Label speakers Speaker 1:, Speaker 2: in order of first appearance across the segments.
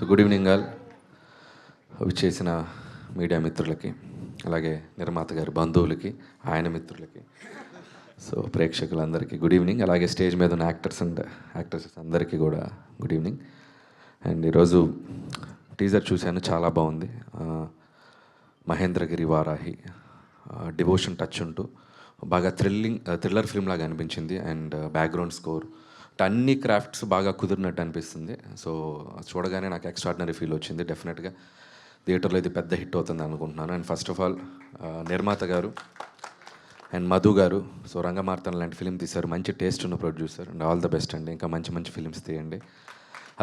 Speaker 1: Good evening all విచ్చేసిన media మిత్రులకి, అలాగే నిర్మాత గారి బంధువులకి, ఆయన మిత్రులకి, సో ప్రేక్షకులందరికీ గుడ్ ఈవినింగ్. అలాగే స్టేజ్ మీద ఉన్న యాక్టర్స్ అందరికీ కూడా గుడ్ ఈవినింగ్. అండ్ ఈరోజు టీజర్ చూశాను, చాలా బాగుంది. మహేంద్రగిరి వారాహి డివోషన్ టచ్ ఉంటూ బాగా థ్రిల్లర్ ఫిల్మ్ లాగా అనిపించింది. అండ్ బ్యాక్గ్రౌండ్ స్కోర్ అన్ని క్రాఫ్ట్స్ బాగా కుదిరినట్టు అనిపిస్తుంది. సో చూడగానే నాకు ఎక్స్ట్రాడినరీ ఫీల్ వచ్చింది. డెఫినెట్గా థియేటర్లో ఇది పెద్ద హిట్ అవుతుంది అనుకుంటున్నాను. అండ్ ఫస్ట్ ఆఫ్ ఆల్ నిర్మాత గారు అండ్ మధు గారు, సో రంగమార్తన్ లాంటి ఫిలిం తీశారు, మంచి టేస్ట్ ఉన్న producer. And all the best అండి, ఇంకా మంచి మంచి ఫిలిమ్స్ తీయండి.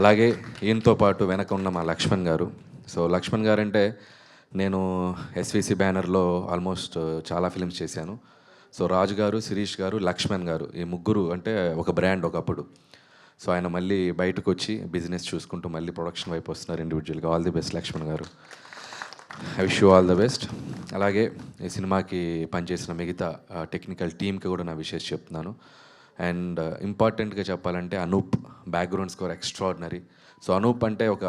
Speaker 1: అలాగే ఈయనతో పాటు వెనక ఉన్న మా లక్ష్మణ్ గారు. సో లక్ష్మణ్ గారు అంటే నేను ఎస్విసి బ్యానర్లో ఆల్మోస్ట్ చాలా ఫిలిమ్స్ చేశాను. సో రాజు గారు, శిరీష్ గారు, లక్ష్మణ్ గారు, ఈ ముగ్గురు అంటే ఒక బ్రాండ్ ఒకప్పుడు. సో ఆయన మళ్ళీ బయటకు వచ్చి బిజినెస్ చూసుకుంటూ మళ్ళీ ప్రొడక్షన్ వైపు వస్తున్నారు ఇండివిజువల్గా. ఆల్ ది బెస్ట్ లక్ష్మణ్ గారు, I wish you all the best. అలాగే ఈ సినిమాకి పనిచేసిన మిగతా టెక్నికల్ టీమ్కి కూడా నా విషెస్ చెప్తున్నాను. అండ్ ఇంపార్టెంట్గా చెప్పాలంటే Anoop background score extraordinary. So Anoop అంటే ఒక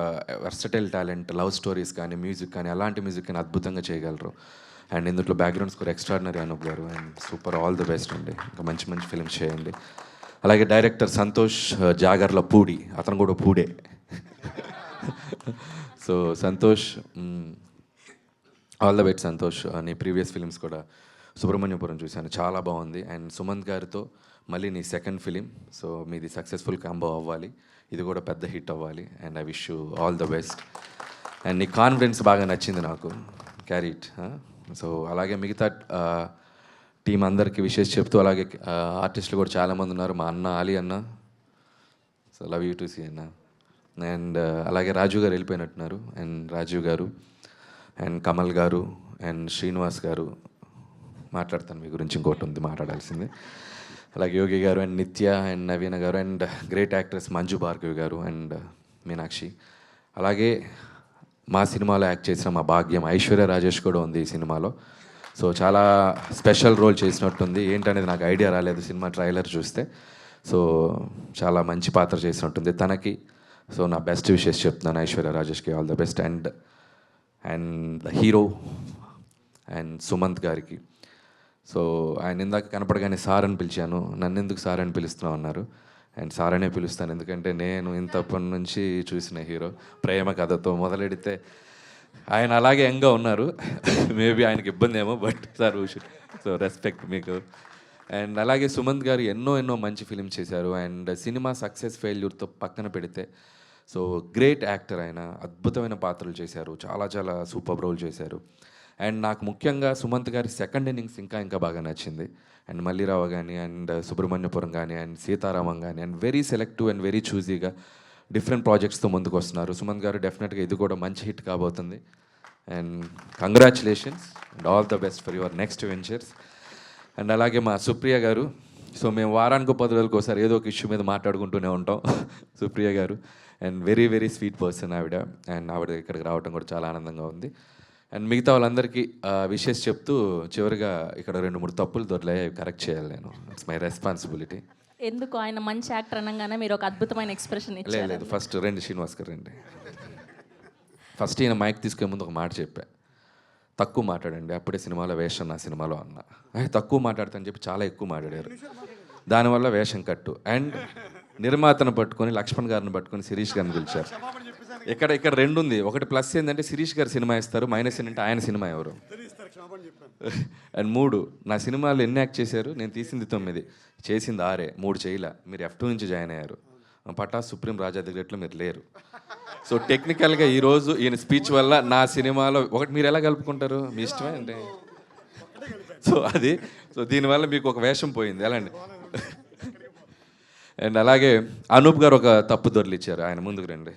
Speaker 1: వెర్సటైల్ టాలెంట్, లవ్ స్టోరీస్ కానీ మ్యూజిక్ కానీ అలాంటి మ్యూజిక్ కానీ అద్భుతంగా చేయగలరు. అండ్ ఇందులో బ్యాక్గ్రౌండ్ స్కోర్ ఎక్స్ట్రాడినరీ అనూప్ గారు. And super, all the best అండి, ఇంకా మంచి మంచి ఫిల్మ్స్ చేయండి. అలాగే డైరెక్టర్ సంతోష్ జాగర్ల పూడి, అతను కూడా పూడే. So Santosh, all the best Santosh. నీ ప్రీవియస్ ఫిలిమ్స్ కూడా సుబ్రహ్మణ్యపురం చూశాను, చాలా బాగుంది. అండ్ సుమంత్ గారితో మళ్ళీ నీ సెకండ్ ఫిలిం, సో మీది సక్సెస్ఫుల్ కాంబో అవ్వాలి, ఇది కూడా పెద్ద హిట్ అవ్వాలి. And I wish you all the best. And నీ కాన్ఫిడెన్స్ బాగా నచ్చింది నాకు, క్యారీ ఇట్. సో అలాగే మిగతా టీం అందరికీ విషెస్ చెప్తూ, అలాగే ఆర్టిస్టులు కూడా చాలామంది ఉన్నారు. మా అన్న అలీ అన్న, so love you to see అన్న. అండ్ అలాగే రాజు గారు వెళ్ళిపోయినట్టున్నారు. అండ్ రాజీవ్ గారు అండ్ కమల్ గారు అండ్ శ్రీనివాస్ గారు, మాట్లాడతాను మీ గురించి, ఇంకోటి ఉంది మాట్లాడాల్సింది. అలాగే యోగి గారు అండ్ నిత్య అండ్ నవీన గారు and great actress Manju Bhargavi గారు అండ్ మీనాక్షి. అలాగే మా సినిమాలో యాక్ట్ చేసిన మా భాగ్యం ఐశ్వర్య రాజేష్ కూడా ఉంది ఈ సినిమాలో. సో చాలా స్పెషల్ రోల్ చేసినట్టుంది, ఏంటనేది నాకు ఐడియా రాలేదు సినిమా ట్రైలర్ చూస్తే. సో చాలా మంచి పాత్ర చేసినట్టుంది తనకి. సో నా బెస్ట్ విషెస్ చెప్తున్నాను ఐశ్వర్య రాజేష్కి, all the best. And the hero and Sumanth గారికి, సో ఆయన ఇందాక కనపడగానే సార్ అని పిలిచాను, నన్ను ఎందుకు సార్ అని పిలుస్తున్నావు అన్నారు. అండ్ సార్ అనే పిలుస్తాను, ఎందుకంటే నేను ఇంతప్పటి నుంచి చూసిన హీరో. ప్రేమ కథతో మొదలెడితే ఆయన అలాగే యంగ్గా ఉన్నారు, మేబీ ఆయనకి ఇబ్బంది ఏమో, బట్ సార్ సో రెస్పెక్ట్ మీకు. అండ్ అలాగే సుమంత్ గారు ఎన్నో మంచి ఫిలిం చేశారు. అండ్ సినిమా సక్సెస్ ఫెయిల్యూర్తో పక్కన పెడితే సో గ్రేట్ యాక్టర్, ఆయన అద్భుతమైన పాత్రలు చేశారు, చాలా సూపర్ రోల్ చేశారు. అండ్ నాకు ముఖ్యంగా సుమంత్ గారి సెకండ్ ఇన్నింగ్స్ ఇంకా బాగా నచ్చింది. అండ్ మల్లిరావు కానీ అండ్ సుబ్రహ్మణ్యపురం కానీ అండ్ సీతారామం కానీ and very selective and very చూజీగా డిఫరెంట్ ప్రాజెక్ట్స్తో ముందుకు వస్తున్నారు సుమంత్ గారు. డెఫినెట్గా ఇది కూడా మంచి హిట్ కాబోతుంది. And congratulations and all the best for your next ventures. And అలాగే మా సుప్రియ గారు, సో మేము వారానికి 10 రోజులకు ఒకసారి ఏదో ఒక ఇష్యూ మీద మాట్లాడుకుంటూనే ఉంటాం. సుప్రియ గారు అండ్ వెరీ స్వీట్ పర్సన్ ఆవిడ. అండ్ ఆవిడ ఇక్కడికి రావడం కూడా చాలా ఆనందంగా ఉంది. అండ్ మిగతా వాళ్ళందరికీ విషెస్ చెప్తూ, చివరిగా ఇక్కడ 2-3 తప్పులు దొరలే, కరెక్ట్ చేయాలి నేను, ఇట్స్ మై రెస్పాన్సిబిలిటీ.
Speaker 2: ఎందుకు ఆయన మంచి యాక్టర్ అనగానే మీరు ఒక అద్భుతమైన ఎక్స్ప్రెషన్ ఇచ్చారు.
Speaker 1: లేదు, ఫస్ట్ రండి శ్రీనివాస్ గారు రండి. ఫస్ట్ ఈయన మైక్ తీసుకునే ముందు ఒక మాట చెప్పా, తక్కువ మాట్లాడండి, అప్పుడే సినిమాలో వేషం నా సినిమాలో అన్న. తక్కువ మాట్లాడతానని చెప్పి చాలా ఎక్కువ మాట్లాడారు, దానివల్ల వేషం కట్టు. అండ్ నిర్మాతను పట్టుకొని, లక్ష్మణ్ గారిని పట్టుకొని శిరీష్ గారిని పిలిచారు. ఇక్కడ 2 ఉంది. ఒకటి ప్లస్ ఏంటంటే శిరీష్ గారు సినిమా ఇస్తారు, మైనస్ ఏంటంటే ఆయన సినిమా ఎవరు. అండ్ 3, నా సినిమాలో ఎన్ని యాక్ట్ చేశారు, నేను తీసింది 9, చేసింది 6, 3 చేయలే. మీరు F2 నుంచి జాయిన్ అయ్యారు, పటాస్ సుప్రీం రాజా దగ్గరట్లో మీరు లేరు. సో టెక్నికల్గా ఈరోజు ఈయన స్పీచ్ వల్ల నా సినిమాలో ఒకటి మీరు ఎలా కలుపుకుంటారు, మీ ఇష్టమే అంటే. సో దీనివల్ల మీకు ఒక వేషం పోయింది, ఎలా అండి. అండ్ అలాగే అనూప్ గారు ఒక తప్పు దొరిలిచ్చారు, ఆయన ముందుకు రండి.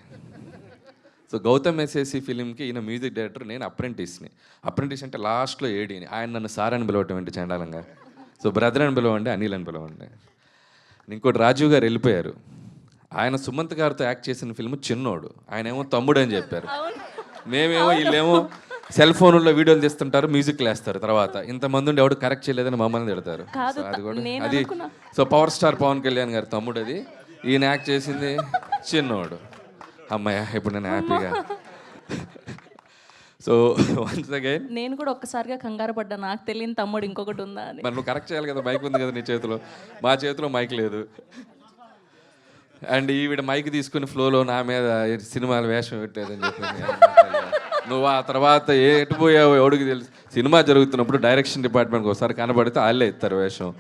Speaker 1: సో గౌతమ్ ఎస్ఎస్సి ఫిలింకి ఈయన మ్యూజిక్ డైరెక్టర్, నేను అప్రెంటిస్ అంటే లాస్ట్లో ఏడీని. ఆయన నన్ను సార్ అని పిలవటం ఏంటి చండాలంగా. సో బ్రదర్ అని పిలవండి, అనిల్ అని పిలవండి. ఇంకోటి రాజీవ్ గారు వెళ్ళిపోయారు, ఆయన సుమంత్ గారితో యాక్ట్ చేసిన ఫిల్మ్ చిన్నోడు, ఆయన ఏమో తమ్ముడు అని చెప్పారు. మేమేమో వీళ్ళేమో సెల్ ఫోన్లో వీడియోలు తీస్తుంటారు, మ్యూజిక్లు వేస్తారు, తర్వాత ఇంతమంది ఉండి ఎవడు కరెక్ట్ చేయలేదని మమ్మల్ని తిడతారు. అది కూడా అది. So power star Pawan Kalyan గారి తమ్ముడు అది, ఈయన యాక్ట్ చేసింది చిన్నోడు. అమ్మాయ ఇప్పుడు నేను హ్యాపీగా. సో వన్స్ అగైన్
Speaker 2: నేను కూడా ఒక్కసారిగా కంగారు పడ్డా, నాకు తెలియని తమ్ముడు ఇంకొకటి ఉందా అని.
Speaker 1: మరి నువ్వు కరెక్ట్ చేయాలి కదా, మైక్ ఉంది కదా నీ చేతిలో, మా చేతిలో మైక్ లేదు. అండ్ ఈవిడ మైక్ తీసుకుని ఫ్లోలో నా మీద సినిమాల వేషం పెట్టలేదని చెప్పింది. నువ్వు ఆ తర్వాత ఎటు పోయావు ఎవడికి తెలుసు. సినిమా జరుగుతున్నప్పుడు డైరెక్షన్ డిపార్ట్మెంట్కి ఒకసారి కనబడితే వాళ్ళే ఇస్తారు వేషం.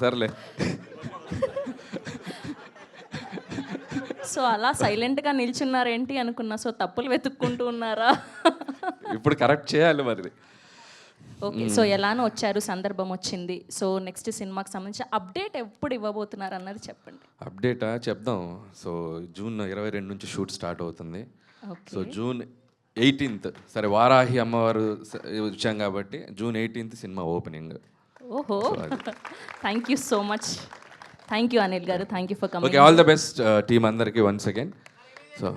Speaker 1: సర్లే.
Speaker 2: సో అలా సైలెంట్గా నిల్చున్నారేంటి అనుకున్నా. సో తప్పులు వెతుక్కుంటూ ఉన్నారా?
Speaker 1: ఇప్పుడు కరెక్ట్ చేయాలి మరి.
Speaker 2: ఓకే, సో ఎలానో వచ్చారు, సందర్భం వచ్చింది. సో నెక్స్ట్ సినిమాకి సంబంధించి అప్డేట్ ఎప్పుడు ఇవ్వబోతున్నారు అన్నది చెప్పండి.
Speaker 1: అప్డేటా చెప్దాం. సో జూన్ 22 నుంచి షూట్ స్టార్ట్ అవుతుంది. సో జూన్ 18th, సరే వారాహి అమ్మవారు వచ్చాం కాబట్టి జూన్ 18th సినిమా ఓపెనింగ్.
Speaker 2: ఓహో, thank you so much. Thank you Anil garu, thank you for coming.
Speaker 1: Okay, all the best team అందరికీ వన్స్ అగైన్. సో